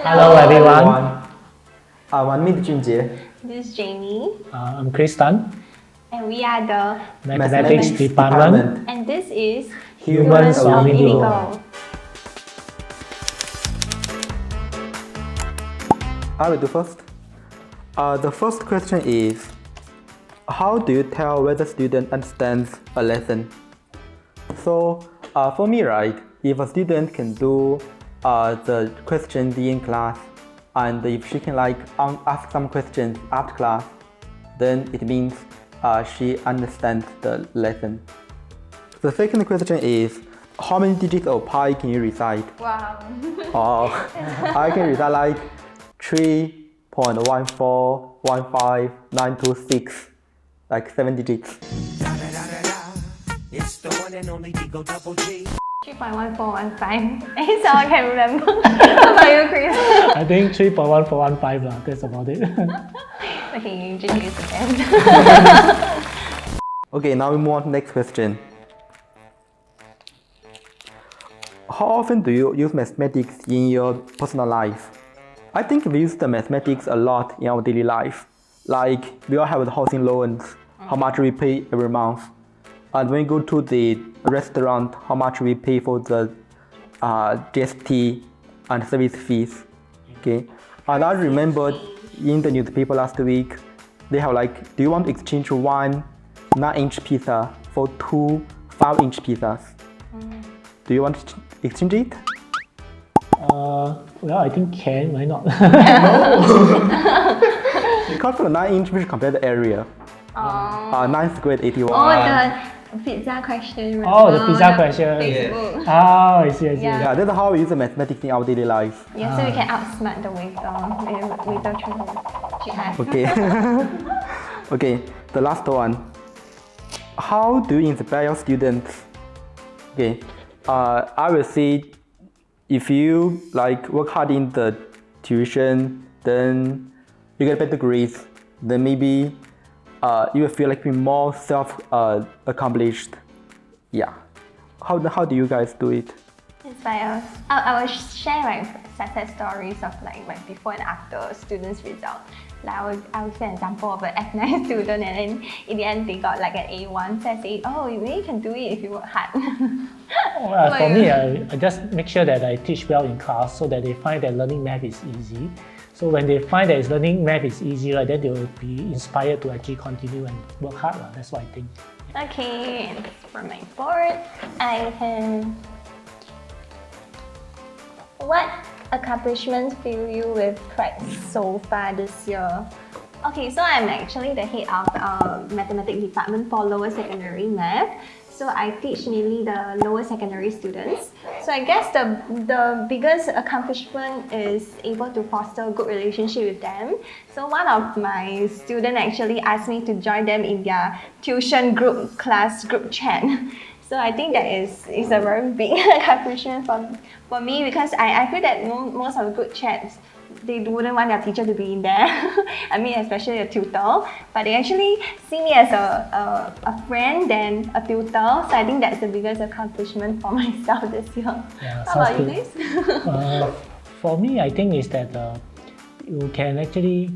Hello everyone. I'm Junjie. This is Jamie. I'm Chris Tan, And we are the Mathematics Department. And this is Humans of Indigo. I will do first. The first question is, how do you tell whether student understands a lesson? So for me, right, if a student can do the question in class, and if she can ask some questions after class, then it means she understands the lesson. The second question is, how many digits of pi can you recite? Wow. I can recite like 3.1415926, like 7 digits. It's the one and only Digo Double G. 3.1415. It's all I can remember. How about you, Chris? I think 3.1415 that's about it. Okay, you introduce again. Okay, now we move on to the next question. How often do you use mathematics in your personal life? I think we use the mathematics a lot in our daily life. Like, we all have the housing loans, how much we pay every month. And when we go to the restaurant, how much we pay for the GST and service fees. Okay. And I remember in the newspaper last week, they have like, do you want to exchange one 9-inch pizza for two 5-inch pizzas? Do you want to exchange it? Well, I think can, why not? Because for the 9-inch, we should compare the area. 9 squared 81. Oh, the pizza question. Remember? Oh, the pizza question. Facebook. Oh, I see. Yeah, that's how we use the mathematics in our daily life. Yeah, so we can outsmart the waiter jihad. Okay. Okay, the last one. How do you inspire your students? Okay, I will say, if you work hard in the tuition, then you get better grades, then maybe you will feel like you're more accomplished. Yeah. How do you guys do it? Inspire us. I will share my success stories of like my before and after students' result. Like I will say an example of an F9 student, and then in the end they got like an A1. So I say, oh, you really can do it if you work hard. For me, I just make sure that I teach well in class so that they find that learning math is easy. So when they find that learning math is easy, right, then they will be inspired to actually continue and work hard. That's what I think. Okay, and for my board, I can. What accomplishments fill you with pride so far this year? Okay, so I'm actually the head of mathematics department for lower secondary math. So I teach mainly the lower secondary students. So I guess the biggest accomplishment is able to foster a good relationship with them. So one of my students actually asked me to join them in their tuition class group chat. So I think that is a very big accomplishment for me, because I feel that most of the group chats, they wouldn't want their teacher to be in there. I mean, especially a tutor, but they actually see me as a friend than a tutor. So I think that's the biggest accomplishment for myself this year. Yeah, how about you good. guys? For me, I think is that you can actually.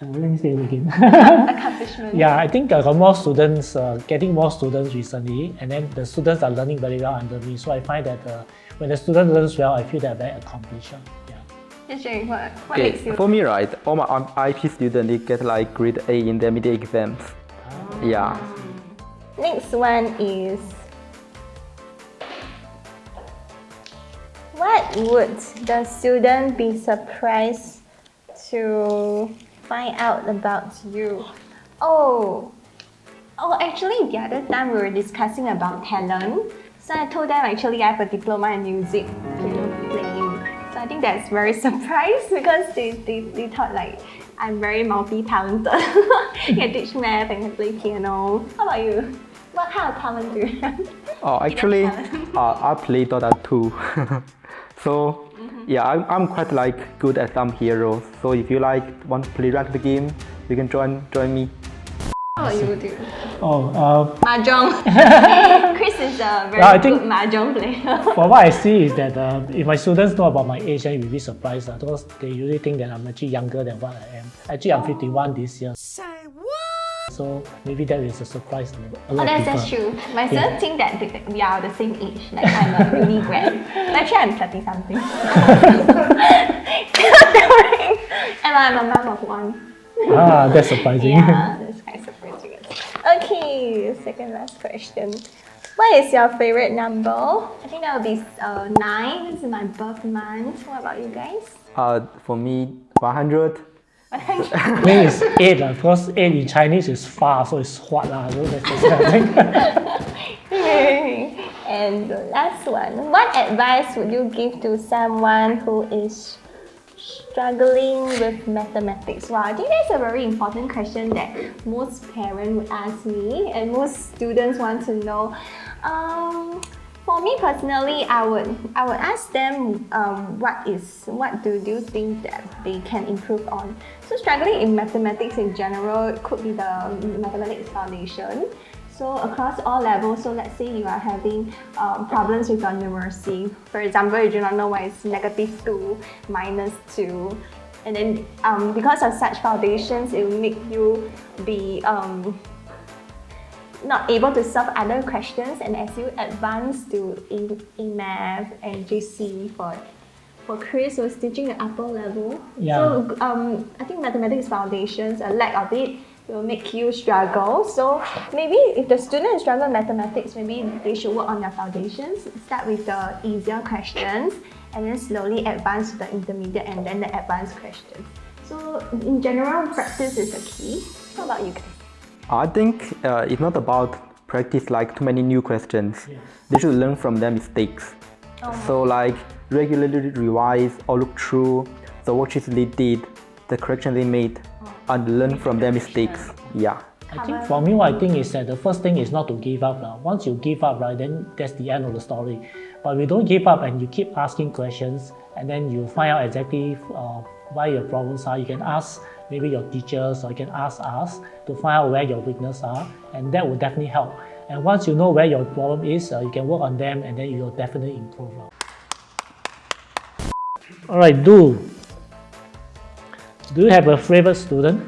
Let me say it again. Accomplishment. Yeah, I think I got more students, getting more students recently, and then the students are learning very well under me. So I find that when the student learns well, I feel they're very accomplished. Jay, what Okay, makes you? for me, right, all my IP students, they get like grade A in their mid exams. Yeah. Next one is, what would the student be surprised to find out about you? Oh, actually the other time we were discussing about talent. So I told them actually I have a diploma in music, piano playing. So I think that's very surprised, because they thought like I'm very multi-talented. I can teach math and can play piano. How about you? What kind of talent do you have? Oh, actually, I play Dota 2. So yeah, I'm quite good at some heroes. So if you want to play ranked game, you can join me. How about you do? Oh, Mahjong. Chris is a very I think- good mahjong player. For what I see is that if my students know about my age, then you'll be surprised because they usually think that I'm actually younger than what I am. Actually, I'm 51 this year. Say what? So maybe that is a surprise to a Oh, lot of that's people. true. My students think that we are the same age. Like I'm a uni grad. Actually, I'm 30 something. And I'm a mom of one. Ah, that's surprising. Yeah, that's quite surprising. Okay, second last question. What is your favorite number? I think that would be 9. This is my birth month. What about you guys? For me, 100. I mean, it's 8 because 8 in Chinese is far, so it's what lah. So that's the thing. And the last one. What advice would you give to someone who is struggling with mathematics? Wow, I think that's a very important question that most parents would ask me and most students want to know. For me personally, I would ask them what do you think that they can improve on. So struggling in mathematics in general could be the mathematics foundation. So across all levels, so let's say you are having problems with your numeracy. For example, you do not know why it's -2, -2. And then because of such foundations, it will make you be not able to solve other questions, and as you advance to A math and GC for Chris who's teaching the upper level. Yeah. So I think mathematics foundations, a lack of it will make you struggle. So maybe if the student struggles with mathematics, maybe they should work on their foundations. Start with the easier questions and then slowly advance to the intermediate and then the advanced questions. So in general, practice is the key. How about you guys? I think it's not about practice like too many new questions. They should learn from their mistakes. So like regularly revise or look through the worksheets they did, the corrections they made, and learn from their mistakes. Yeah. I think for me, what I think is that the first thing is not to give up. Once you give up, right, then that's the end of the story. But we don't give up and you keep asking questions, and then you find out exactly why your problems are. You can ask maybe your teachers, or you can ask us to find out where your weaknesses are, and that will definitely help. And once you know where your problem is, you can work on them, and then you will definitely improve. All right, do you have a favorite student?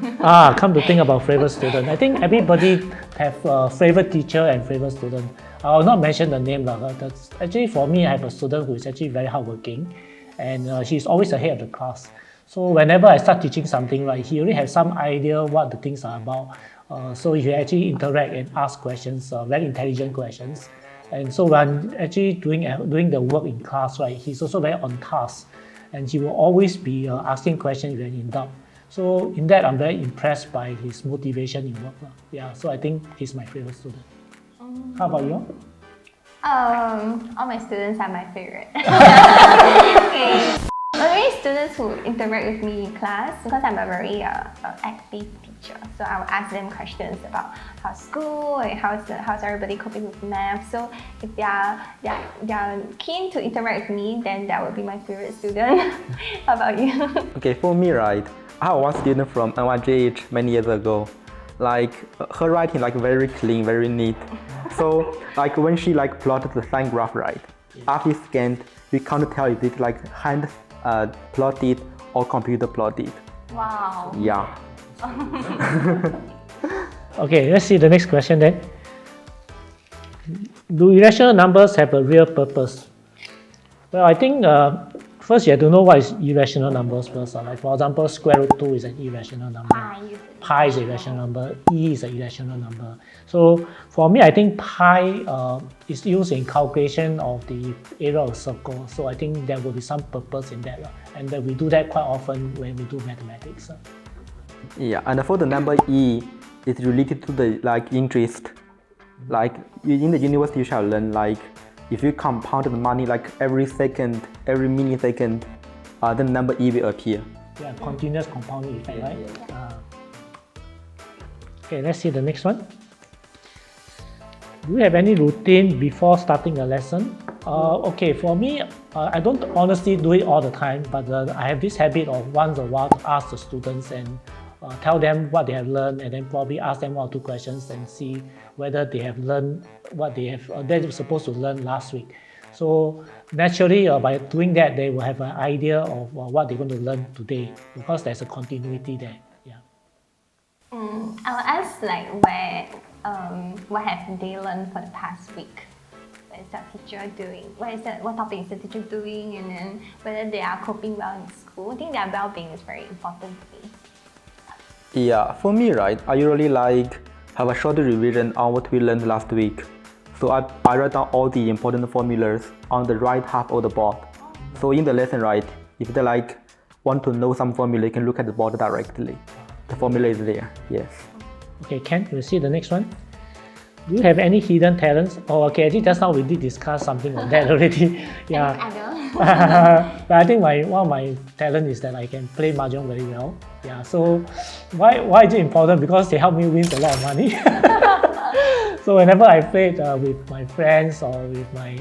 Come to think about favorite student. I think everybody have a favorite teacher and favorite student. I will not mention the name, that's actually for me, I have a student who is actually very hardworking, and she's always ahead of the class. So whenever I start teaching something, right, he already has some idea what the things are about. So he actually interact and ask questions, very intelligent questions. And so when actually doing the work in class, right, he's also very on task. And he will always be asking questions when in doubt. So in that, I'm very impressed by his motivation in work. Yeah, so I think he's my favorite student. How about you? All my students are my favorite. Okay. Only students who interact with me in class, because I'm a very active teacher, so I will ask them questions about how's school and how's everybody coping with math. So if they are keen to interact with me, then that would be my favorite student. How about you? Okay, for me, right, I have one student from NYJH many years ago. Like her writing like very clean, very neat. So like when she like plotted the sign graph, right, after it's scanned, we can't tell if it's like hand plotted or computer plotted. Wow. Yeah. Okay, let's see the next question then. Do irrational numbers have a real purpose? Well, I think first you have to know what is irrational numbers first. Like for example, square root 2 is an irrational number. Pi is an irrational number. E is an irrational number. So for me, I think pi is used in calculation of the area of a circle. So I think there will be some purpose in that. And we do that quite often when we do mathematics. Yeah, and for the number E, it's related to the like interest. Like in the university, you shall learn like if you compound the money like every second, every millisecond, the number E will appear. Yeah, continuous compounding effect, right? Okay, let's see the next one. Do you have any routine before starting a lesson? Okay, for me, I don't honestly do it all the time, but I have this habit of once a while to ask the students and tell them what they have learned, and then probably ask them 1 or 2 questions and see whether they have learned what they were supposed to learn last week. So naturally, by doing that, they will have an idea of what they're going to learn today, because there's a continuity there. Yeah. I'll ask like what have they learned for the past week? What is that teacher doing? What topic is the teacher doing? And then whether they are coping well in school. I think their well-being is very important to me. Yeah, for me, right, I usually like have a short revision on what we learned last week. So I write down all the important formulas on the right half of the board. So in the lesson, right, if they like want to know some formula, you can look at the board directly. The formula is there, yes. Okay, Ken, you see the next one? Do you have any hidden talents? Oh, okay, I think just now we did discuss something on that already. Yeah. But I think one of my talent is that I can play mahjong very well. Yeah. So why is it important? Because they help me win a lot of money. So whenever I played with my friends or with my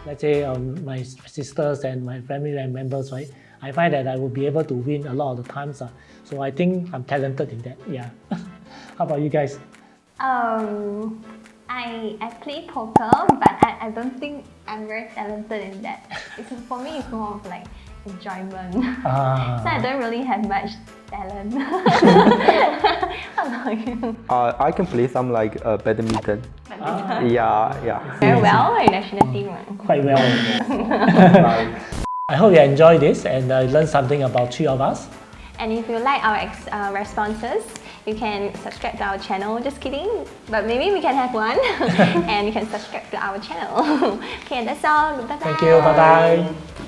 let's say my sisters and my family members, right, I find that I will be able to win a lot of the times. So I think I'm talented in that. Yeah. How about you guys? I play poker, but I don't think I'm very talented in that. For me, it's more of like enjoyment. So I don't really have much talent. How about you? I can play some like badminton. Yeah. Very well, or national team? Quite well. I hope you enjoyed this and learned something about 3 of us. And if you like our responses, you can subscribe to our channel. Just kidding, but maybe we can have one. And you can subscribe to our channel. Okay, that's all. Bye bye. Thank you. Bye bye.